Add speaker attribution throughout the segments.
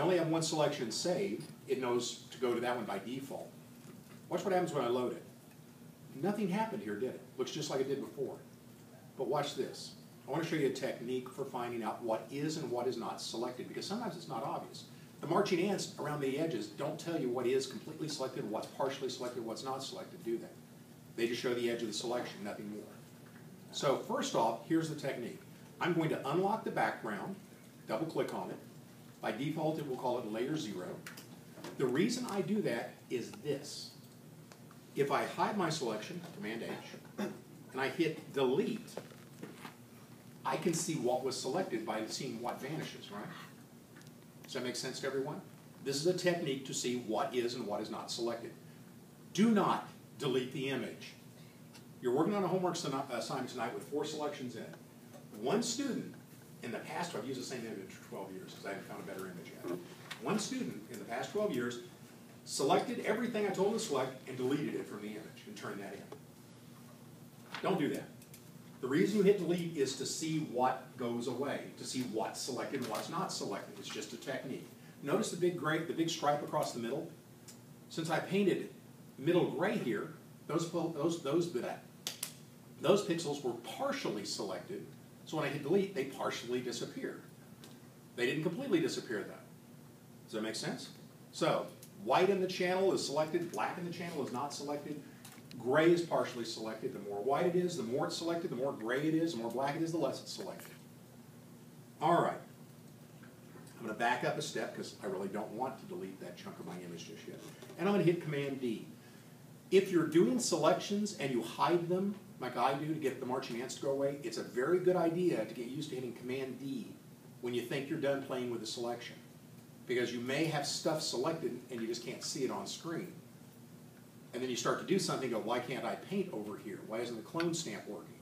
Speaker 1: only have one selection saved, it knows to go to that one by default. Watch what happens when I load it. Nothing happened here, did it? Looks just like it did before. But watch this. I want to show you a technique for finding out what is and what is not selected, because sometimes it's not obvious. The marching ants around the edges don't tell you what is completely selected, what's partially selected, what's not selected, do they? They just show the edge of the selection, nothing more. So first off, here's the technique. I'm going to unlock the background, double click on it. By default, it will call it layer 0. The reason I do that is this. If I hide my selection, Command H, and I hit delete, I can see what was selected by seeing what vanishes, right? Does that make sense to everyone? This is a technique to see what is and what is not selected. Do not delete the image. You're working on a homework assignment tonight with 4 selections in it. One student, in the past, I've used the same image for 12 years because I haven't found a better image yet. One student in the past 12 years selected everything I told him to select and deleted it from the image and turned that in. Don't do that. The reason you hit delete is to see what goes away, to see what's selected and what's not selected. It's just a technique. Notice the big gray, the big stripe across the middle? Since I painted middle gray here, those pixels were partially selected, so when I hit delete, they partially disappeared. They didn't completely disappear though. Does that make sense? So, white in the channel is selected, black in the channel is not selected, gray is partially selected. The more white it is, the more it's selected, the more gray it is, the more black it is, the less it's selected. All right. I'm going to back up a step because I really don't want to delete that chunk of my image just yet. And I'm going to hit Command D. If you're doing selections and you hide them, like I do to get the marching ants to go away, it's a very good idea to get used to hitting Command D when you think you're done playing with the selection. Because you may have stuff selected and you just can't see it on screen. And then you start to do something and go, why can't I paint over here? Why isn't the clone stamp working?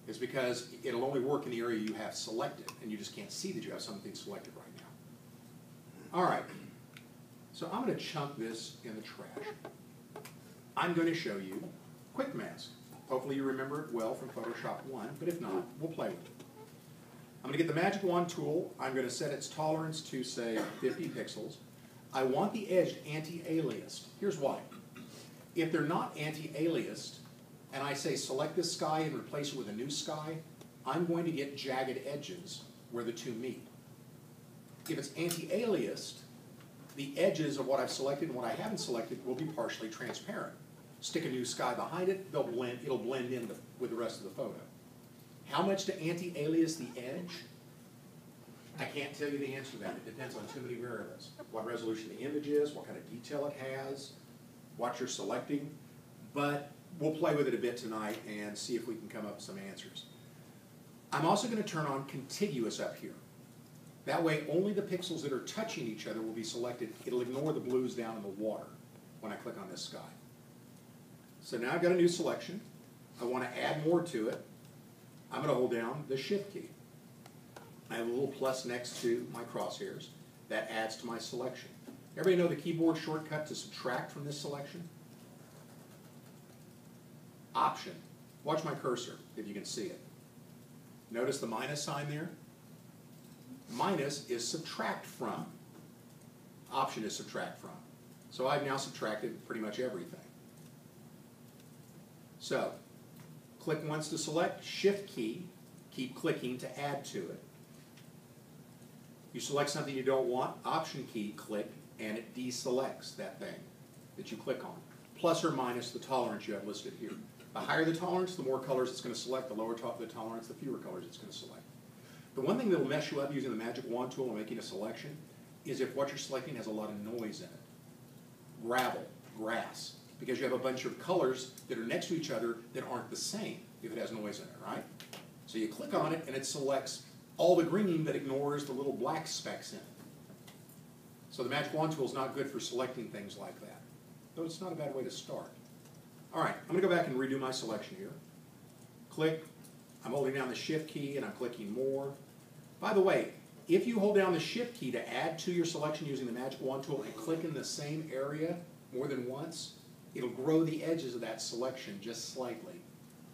Speaker 1: It's because it'll only work in the area you have selected, and you just can't see that you have something selected right now. All right, so I'm going to chunk this in the trash. I'm going to show you Quick Mask. Hopefully you remember it well from Photoshop 1, but if not, we'll play with it. I'm going to get the Magic Wand tool. I'm going to set its tolerance to, say, 50 pixels. I want the edge anti-aliased. Here's why. If they're not anti-aliased, and I say select this sky and replace it with a new sky, I'm going to get jagged edges where the two meet. If it's anti-aliased, the edges of what I've selected and what I haven't selected will be partially transparent. Stick a new sky behind it, it'll blend in with the rest of the photo. How much to anti-alias the edge? I can't tell you the answer to that. It depends on too many variables. What resolution the image is, what kind of detail it has, what you're selecting. But we'll play with it a bit tonight and see if we can come up with some answers. I'm also going to turn on contiguous up here. That way only the pixels that are touching each other will be selected. It'll ignore the blues down in the water when I click on this sky. So now I've got a new selection. I want to add more to it. I'm going to hold down the Shift key. I have a little plus next to my crosshairs. That adds to my selection. Everybody know the keyboard shortcut to subtract from this selection? Option. Watch my cursor if you can see it. Notice the minus sign there? Minus is subtract from. Option is subtract from. So I've now subtracted pretty much everything. So, click once to select, Shift key, keep clicking to add to it. You select something you don't want, Option key, click, and it deselects that thing that you click on. Plus or minus the tolerance you have listed here. The higher the tolerance, the more colors it's going to select. The lower the tolerance, the fewer colors it's going to select. The one thing that will mess you up using the Magic Wand tool and making a selection is if what you're selecting has a lot of noise in it. Gravel, grass. Because you have a bunch of colors that are next to each other that aren't the same if it has noise in it, right? So you click on it and it selects all the green but ignores the little black specks in it. So the Magic Wand tool is not good for selecting things like that. Though it's not a bad way to start. All right, I'm going to go back and redo my selection here. Click. I'm holding down the Shift key and I'm clicking more. By the way, if you hold down the Shift key to add to your selection using the Magic Wand tool and click in the same area more than once, it'll grow the edges of that selection just slightly,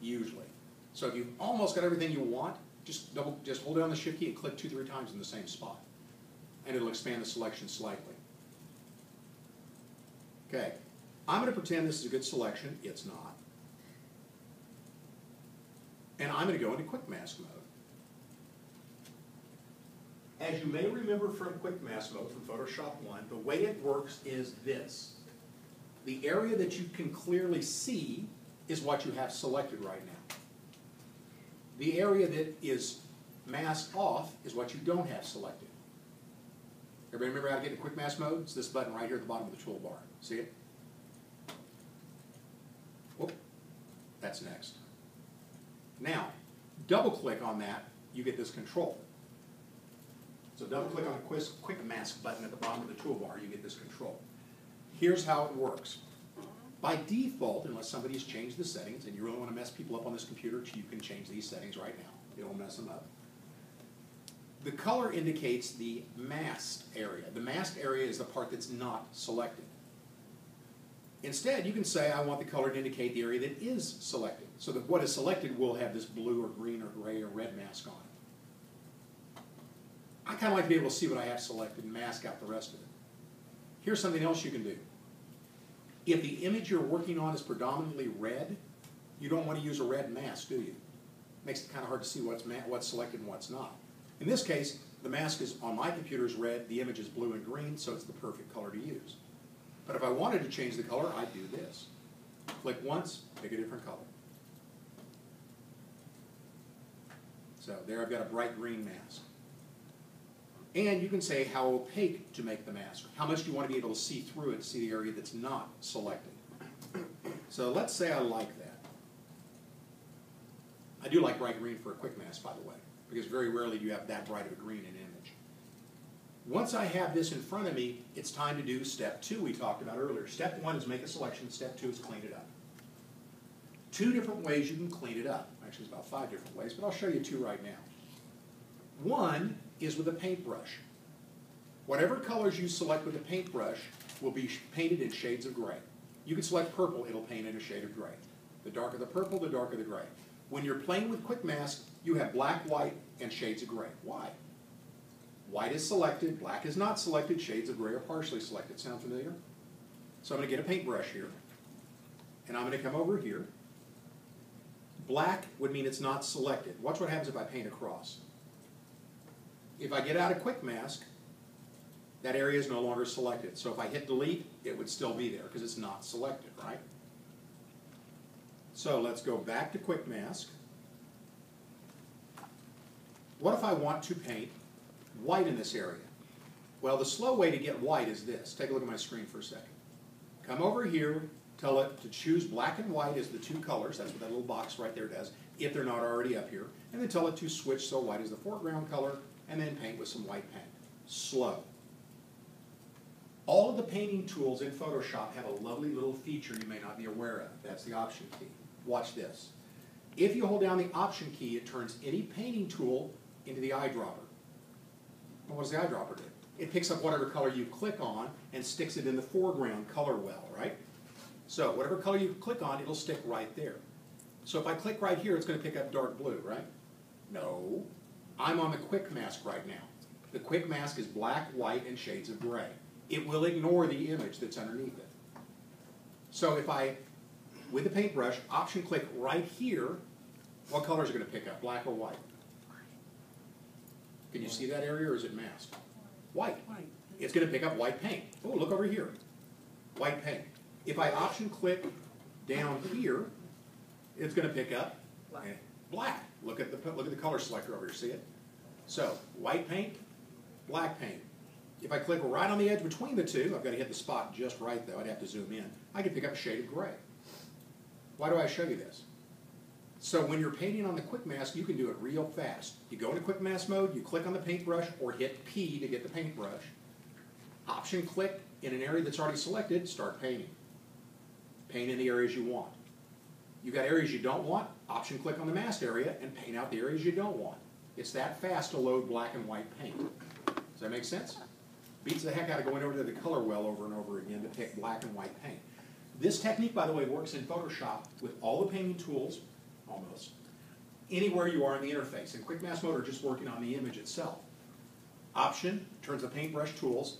Speaker 1: usually. So if you've almost got everything you want, just hold down the Shift key and click 2-3 times in the same spot. and it'll expand the selection slightly. Okay, I'm going to pretend this is a good selection. It's not. And I'm going to go into quick mask mode. As you may remember from quick mask mode from Photoshop 1, the way it works is this. The area that you can clearly see is what you have selected right now. The area that is masked off is what you don't have selected. Everybody remember how to get into quick mask mode? It's this button right here at the bottom of the toolbar. See it? Whoop. That's next. Now, double click on that, you get this control. So double click on the quick mask button at the bottom of the toolbar, you get this control. Here's how it works. By default, unless somebody's changed the settings, and you really want to mess people up on this computer, you can change these settings right now. It'll mess them up. The color indicates the masked area. The masked area is the part that's not selected. Instead, you can say, I want the color to indicate the area that is selected. So that what is selected will have this blue or green or gray or red mask on it. I kind of like to be able to see what I have selected and mask out the rest of it. Here's something else you can do. If the image you're working on is predominantly red, you don't want to use a red mask, do you? Makes it kind of hard to see what's selected and what's not. In this case, the mask is on my computer is red, the image is blue and green, so it's the perfect color to use. But if I wanted to change the color, I'd do this. Click once, pick a different color. So there I've got a bright green mask. And you can say how opaque to make the mask. How much do you want to be able to see through it to see the area that's not selected? So let's say I like that. I do like bright green for a quick mask, by the way, because very rarely do you have that bright of a green in an image. Once I have this in front of me, it's time to do step 2 we talked about earlier. Step 1 is make a selection. Step 2 is clean it up. 2 different ways you can clean it up. Actually, it's about 5 different ways, but I'll show you 2 right now. One is with a paintbrush. Whatever colors you select with a paintbrush will be painted in shades of gray. You can select purple, it'll paint in a shade of gray. The darker the purple, the darker the gray. When you're playing with quick mask, you have black, white, and shades of gray. Why? White is selected, black is not selected, shades of gray are partially selected. Sound familiar? So I'm going to get a paintbrush here, and I'm going to come over here. Black would mean it's not selected. Watch what happens if I paint across. If I get out of quick mask, that area is no longer selected. So if I hit delete, it would still be there because it's not selected, right? So let's go back to quick mask. What if I want to paint white in this area? Well, the slow way to get white is this. Take a look at my screen for a second. Come over here, tell it to choose black and white as the 2 colors. That's what that little box right there does, if they're not already up here. And then tell it to switch so white is the foreground color, and then paint with some white paint. Slow. All of the painting tools in Photoshop have a lovely little feature you may not be aware of. That's the Option key. Watch this. If you hold down the Option key, it turns any painting tool into the eyedropper. Well, what does the eyedropper do? It picks up whatever color you click on and sticks it in the foreground color well, right? So whatever color you click on, it'll stick right there. So if I click right here, it's going to pick up dark blue, right? No. I'm on the quick mask right now. The quick mask is black, white, and shades of gray. It will ignore the image that's underneath it. So if I, with the paintbrush, Option click right here, what colors are going to pick up, black or white? Can you see that area, or is it masked? White. It's going to pick up white paint. Oh, look over here. White paint. If I Option click down here, it's going to pick up black. Look at the color selector over here. See it? So white paint, black paint. If I click right on the edge between the 2, I've got to hit the spot just right though. I'd have to zoom in. I can pick up a shade of gray. Why do I show you this? So when you're painting on the quick mask, you can do it real fast. You go into quick mask mode, you click on the paintbrush, or hit P to get the paintbrush. Option click in an area that's already selected, start painting. Paint in the areas you want. You've got areas you don't want, Option click on the mask area and paint out the areas you don't want. It's that fast to load black and white paint. Does that make sense? Beats the heck out of going over to the color well over and over again to pick black and white paint. This technique, by the way, works in Photoshop with all the painting tools, almost, anywhere you are in the interface. In quick mask mode or just working on the image itself. Option turns the paintbrush tools